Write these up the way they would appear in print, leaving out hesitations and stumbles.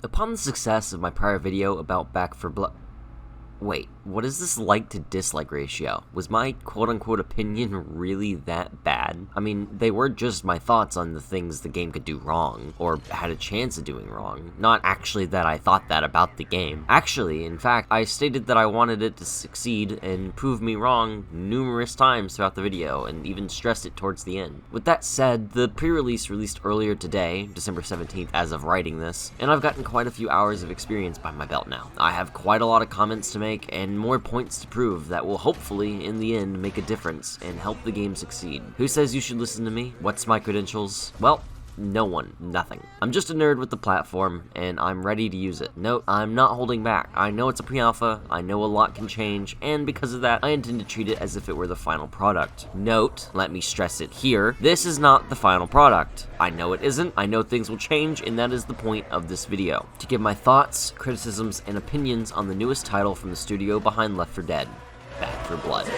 Upon the success of my prior video about Back 4 Blood... Wait, what is this like to dislike ratio? Was my quote-unquote opinion really that bad? I mean, they were just my thoughts on the things the game could do wrong, or had a chance of doing wrong, not actually that I thought that about the game. Actually, in fact, I stated that I wanted it to succeed and prove me wrong numerous times throughout the video, and even stressed it towards the end. With that said, the pre-release released earlier today, December 17th as of writing this, and I've gotten quite a few hours of experience by my belt now. I have quite a lot of comments to make, and more points to prove that will hopefully, in the end, make a difference and help the game succeed. Who says you should listen to me? What's my credentials? Well, no one. Nothing. I'm just a nerd with the platform, and I'm ready to use it. Note, I'm not holding back. I know it's a pre-alpha, I know a lot can change, and because of that, I intend to treat it as if it were the final product. Note, let me stress it here, this is not the final product. I know it isn't, I know things will change, and that is the point of this video. To give my thoughts, criticisms, and opinions on the newest title from the studio behind Left 4 Dead, Back 4 Blood.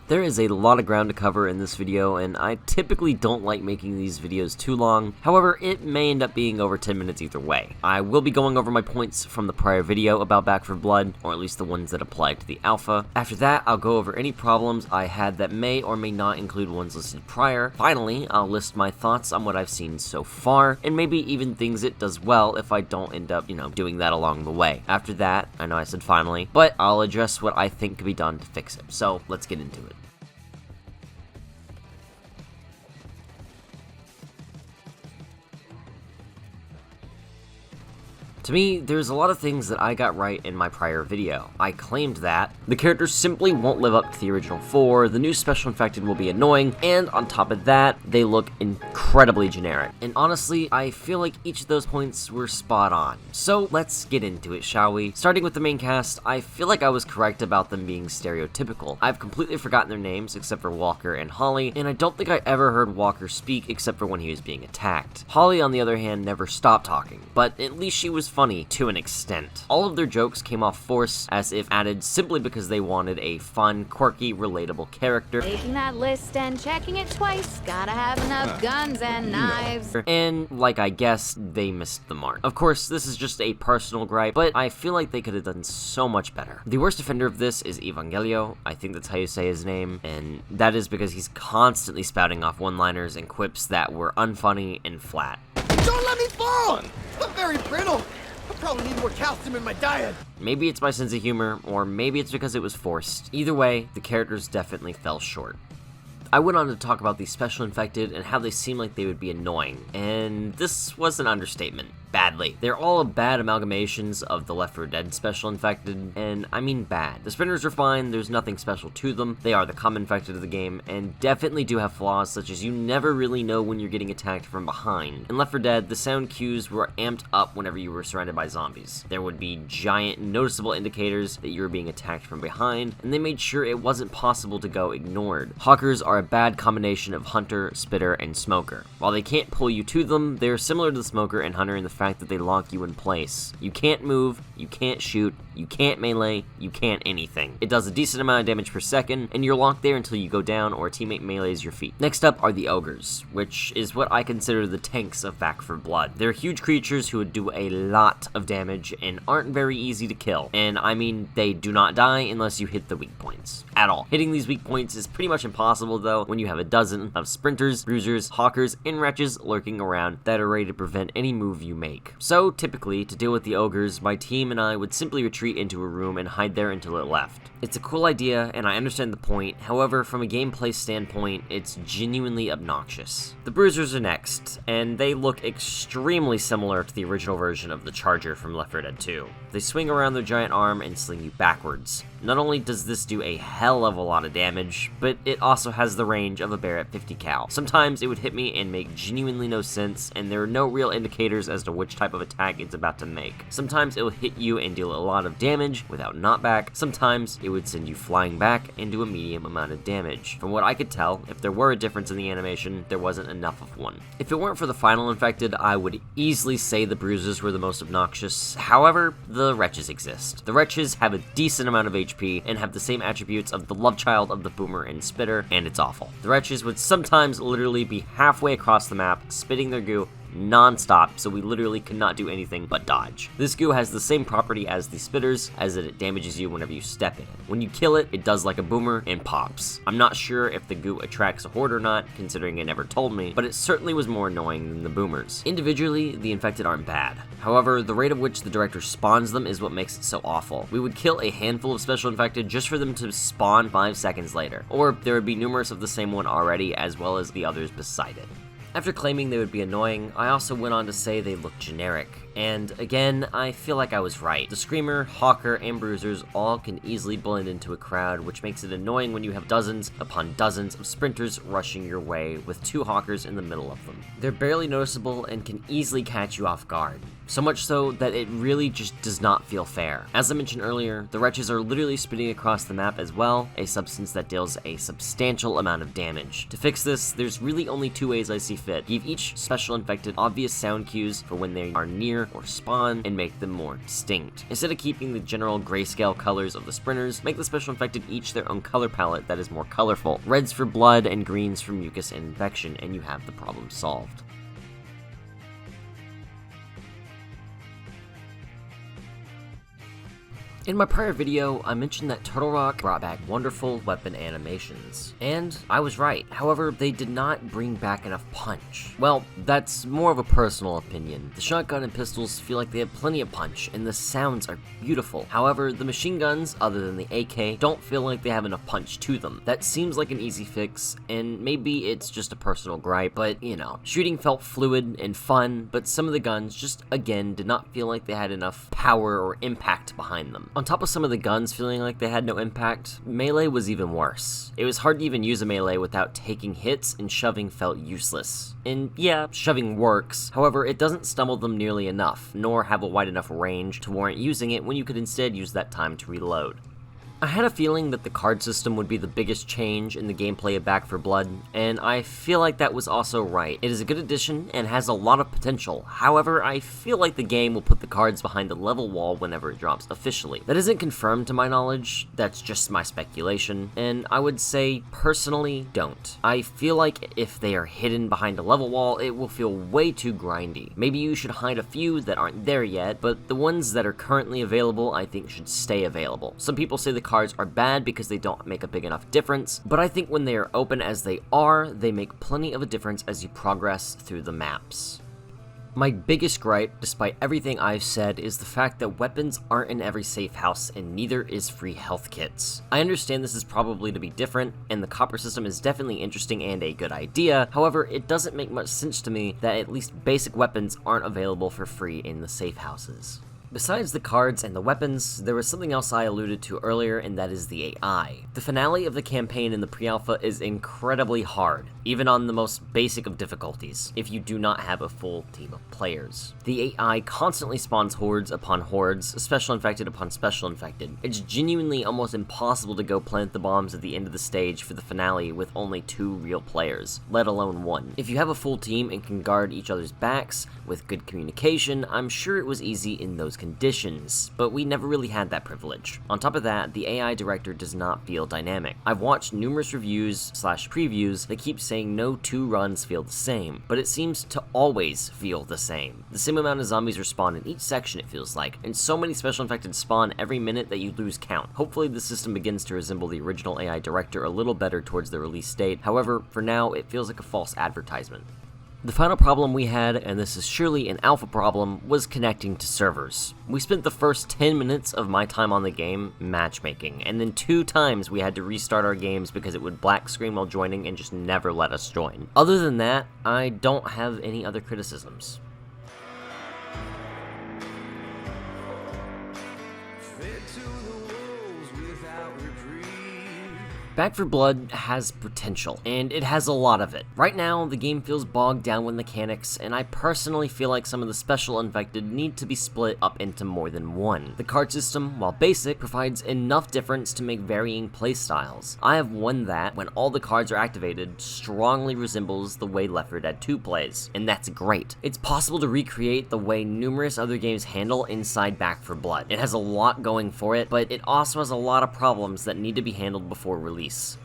There is a lot of ground to cover in this video, and I typically don't like making these videos too long. However, it may end up being over 10 minutes either way. I will be going over my points from the prior video about Back 4 Blood, or at least the ones that apply to the alpha. After that, I'll go over any problems I had that may or may not include ones listed prior. Finally, I'll list my thoughts on what I've seen so far, and maybe even things it does well if I don't end up, doing that along the way. After that, I know I said finally, but I'll address what I think could be done to fix it. So, let's get into it. To me, there's a lot of things that I got right in my prior video. I claimed that the characters simply won't live up to the original 4, the new special infected will be annoying, and on top of that, they look incredibly generic. And honestly, I feel like each of those points were spot on. So let's get into it, shall we? Starting with the main cast, I feel like I was correct about them being stereotypical. I've completely forgotten their names except for Walker and Holly, and I don't think I ever heard Walker speak except for when he was being attacked. Holly, on the other hand, never stopped talking, but at least she was funny to an extent. All of their jokes came off forced, as if added simply because they wanted a fun, quirky, relatable character. Making that list and checking it twice, gotta have enough guns and knives. And, like I guessed, they missed the mark. Of course, this is just a personal gripe, but I feel like they could have done so much better. The worst offender of this is Evangelio, I think that's how you say his name, and that is because he's constantly spouting off one-liners and quips that were unfunny and flat. Don't let me fall! I'm very brittle! I probably need more calcium in my diet. Maybe it's my sense of humor, or maybe it's because it was forced. Either way, the characters definitely fell short. I went on to talk about the special infected and how they seem like they would be annoying, and this was an understatement. Badly. They're all bad amalgamations of the Left 4 Dead special infected, and I mean bad. The Spinners are fine, there's nothing special to them, they are the common infected of the game, and definitely do have flaws such as you never really know when you're getting attacked from behind. In Left 4 Dead, the sound cues were amped up whenever you were surrounded by zombies. There would be giant, noticeable indicators that you were being attacked from behind, and they made sure it wasn't possible to go ignored. Hawkers are a bad combination of hunter, spitter, and smoker. While they can't pull you to them, they're similar to the smoker and hunter in the fact that they lock you in place. You can't move, you can't shoot, you can't melee, you can't anything. It does a decent amount of damage per second, and you're locked there until you go down or a teammate melees your feet. Next up are the ogres, which is what I consider the tanks of Back 4 Blood. They're huge creatures who would do a lot of damage and aren't very easy to kill. And I mean, they do not die unless you hit the weak points. At all. Hitting these weak points is pretty much impossible though when you have a dozen of sprinters, bruisers, hawkers, and wretches lurking around that are ready to prevent any move you make. So, typically, to deal with the ogres, my team and I would simply retreat into a room and hide there until it left. It's a cool idea, and I understand the point, however, from a gameplay standpoint, it's genuinely obnoxious. The bruisers are next, and they look extremely similar to the original version of the Charger from Left 4 Dead 2. They swing around their giant arm and sling you backwards. Not only does this do a hell of a lot of damage, but it also has the range of a bear at 50 cal. Sometimes it would hit me and make genuinely no sense, and there are no real indicators as to which type of attack it's about to make. Sometimes it will hit you and deal a lot of damage without knockback. Sometimes it would send you flying back and do a medium amount of damage. From what I could tell, if there were a difference in the animation, there wasn't enough of one. If it weren't for the final infected, I would easily say the bruises were the most obnoxious. However, the wretches exist. The wretches have a decent amount of HP HP and have the same attributes of the love child of the boomer and spitter, and it's awful. The wretches would sometimes literally be halfway across the map, spitting their goo non-stop, so we literally could not do anything but dodge. This goo has the same property as the spitters, as it damages you whenever you step in it. When you kill it, it does like a boomer and pops. I'm not sure if the goo attracts a horde or not, considering it never told me, but it certainly was more annoying than the boomers. Individually, the infected aren't bad. However, the rate at which the director spawns them is what makes it so awful. We would kill a handful of special infected just for them to spawn 5 seconds later, or there would be numerous of the same one already, as well as the others beside it. After claiming they would be annoying, I also went on to say they looked generic. And again, I feel like I was right. The Screamer, Hawker, and Bruisers all can easily blend into a crowd, which makes it annoying when you have dozens upon dozens of sprinters rushing your way with 2 Hawkers in the middle of them. They're barely noticeable and can easily catch you off guard. So much so that it really just does not feel fair. As I mentioned earlier, the wretches are literally spitting across the map as well, a substance that deals a substantial amount of damage. To fix this, there's really only 2 ways I see fit. Give each special infected obvious sound cues for when they are near or spawn, and make them more distinct. Instead of keeping the general grayscale colors of the sprinters, make the special infected each their own color palette that is more colorful. Reds for blood and greens for mucus and infection, and you have the problem solved. In my prior video, I mentioned that Turtle Rock brought back wonderful weapon animations, and I was right. However, they did not bring back enough punch. Well, that's more of a personal opinion. The shotgun and pistols feel like they have plenty of punch, and the sounds are beautiful. However, the machine guns, other than the AK, don't feel like they have enough punch to them. That seems like an easy fix, and maybe it's just a personal gripe, but you know, shooting felt fluid and fun, but some of the guns just, again, did not feel like they had enough power or impact behind them. On top of some of the guns feeling like they had no impact, melee was even worse. It was hard to even use a melee without taking hits, and shoving felt useless. And yeah, shoving works, however, it doesn't stumble them nearly enough, nor have a wide enough range to warrant using it when you could instead use that time to reload. I had a feeling that the card system would be the biggest change in the gameplay of Back 4 Blood, and I feel like that was also right. It is a good addition and has a lot of potential. However, I feel like the game will put the cards behind the level wall whenever it drops officially. That isn't confirmed to my knowledge, that's just my speculation, and I would say, personally, don't. I feel like if they are hidden behind a level wall, it will feel way too grindy. Maybe you should hide a few that aren't there yet, but the ones that are currently available I think should stay available. Some people say the cards are bad because they don't make a big enough difference, but I think when they are open as they are, they make plenty of a difference as you progress through the maps. My biggest gripe, despite everything I've said, is the fact that weapons aren't in every safe house and neither is free health kits. I understand this is probably to be different, and the copper system is definitely interesting and a good idea, however, it doesn't make much sense to me that at least basic weapons aren't available for free in the safe houses. Besides the cards and the weapons, there was something else I alluded to earlier, and that is the AI. The finale of the campaign in the pre-alpha is incredibly hard, even on the most basic of difficulties, if you do not have a full team of players. The AI constantly spawns hordes upon hordes, special infected upon special infected. It's genuinely almost impossible to go plant the bombs at the end of the stage for the finale with only 2 real players, let alone 1. If you have a full team and can guard each other's backs with good communication, I'm sure it was easy in those conditions, but we never really had that privilege. On top of that, the AI director does not feel dynamic. I've watched numerous reviews/previews that keep saying no 2 runs feel the same, but it seems to always feel the same. The same amount of zombies respawn in each section, it feels like, and so many special infected spawn every minute that you lose count. Hopefully the system begins to resemble the original AI director a little better towards the release date, however, for now it feels like a false advertisement. The final problem we had, and this is surely an alpha problem, was connecting to servers. We spent the first 10 minutes of my time on the game matchmaking, and then 2 times we had to restart our games because it would black screen while joining and just never let us join. Other than that, I don't have any other criticisms. Back 4 Blood has potential, and it has a lot of it. Right now, the game feels bogged down with mechanics, and I personally feel like some of the special infected need to be split up into more than one. The card system, while basic, provides enough difference to make varying playstyles. I have one that, when all the cards are activated, strongly resembles the way Left 4 Dead 2 plays, and that's great. It's possible to recreate the way numerous other games handle inside Back 4 Blood. It has a lot going for it, but it also has a lot of problems that need to be handled before release.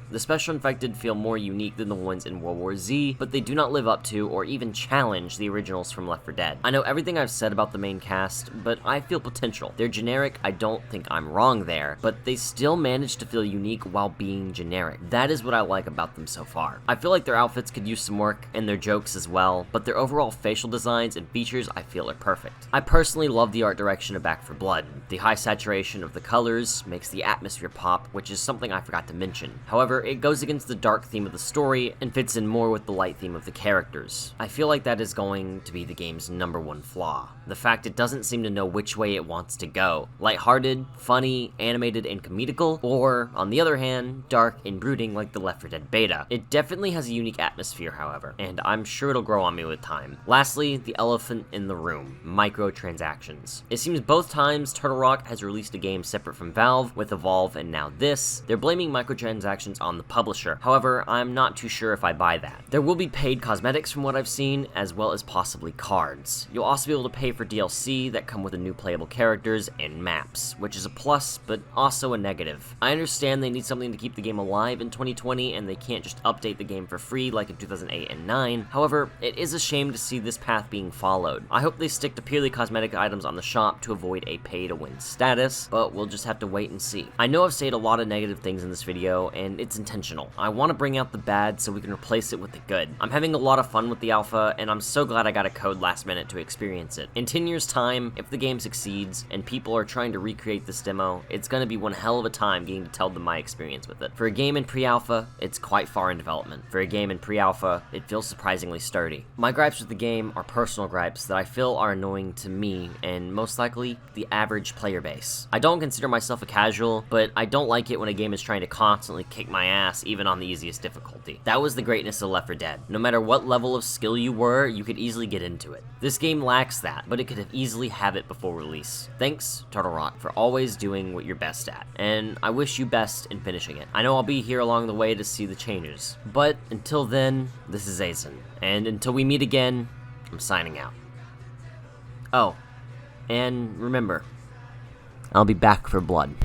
The special infected feel more unique than the ones in World War Z, but they do not live up to or even challenge the originals from Left 4 Dead. I know everything I've said about the main cast, but I feel potential. They're generic, I don't think I'm wrong there, but they still manage to feel unique while being generic. That is what I like about them so far. I feel like their outfits could use some work, and their jokes as well, but their overall facial designs and features I feel are perfect. I personally love the art direction of Back 4 Blood. The high saturation of the colors makes the atmosphere pop, which is something I forgot to mention. However, it goes against the dark theme of the story and fits in more with the light theme of the characters. I feel like that is going to be the game's #1 flaw. The fact it doesn't seem to know which way it wants to go. Lighthearted, funny, animated, and comedical, or, on the other hand, dark and brooding like the Left 4 Dead beta. It definitely has a unique atmosphere, however, and I'm sure it'll grow on me with time. Lastly, the elephant in the room, microtransactions. It seems both times Turtle Rock has released a game separate from Valve, with Evolve and now this, they're blaming microtransactions on the publisher. However, I'm not too sure if I buy that. There will be paid cosmetics from what I've seen, as well as possibly cards. You'll also be able to pay for DLC that come with the new playable characters and maps, which is a plus, but also a negative. I understand they need something to keep the game alive in 2020, and they can't just update the game for free like in 2008 and 9. However, it is a shame to see this path being followed. I hope they stick to purely cosmetic items on the shop to avoid a pay-to-win status, but we'll just have to wait and see. I know I've said a lot of negative things in this video, and it's intentional. I want to bring out the bad so we can replace it with the good. I'm having a lot of fun with the alpha, and I'm so glad I got a code last minute to experience it. In 10 years' time, if the game succeeds, and people are trying to recreate this demo, it's gonna be one hell of a time getting to tell them my experience with it. For a game in pre-alpha, it's quite far in development. For a game in pre-alpha, it feels surprisingly sturdy. My gripes with the game are personal gripes that I feel are annoying to me, and most likely, the average player base. I don't consider myself a casual, but I don't like it when a game is trying to constantly kick my ass, even on the easiest difficulty. That was the greatness of Left 4 Dead. No matter what level of skill you were, you could easily get into it. This game lacks that, but it could have easily have it before release. Thanks, Turtle Rock, for always doing what you're best at, and I wish you best in finishing it. I know I'll be here along the way to see the changes, but until then, this is Azin, and until we meet again, I'm signing out. Oh, and remember, I'll be back for blood.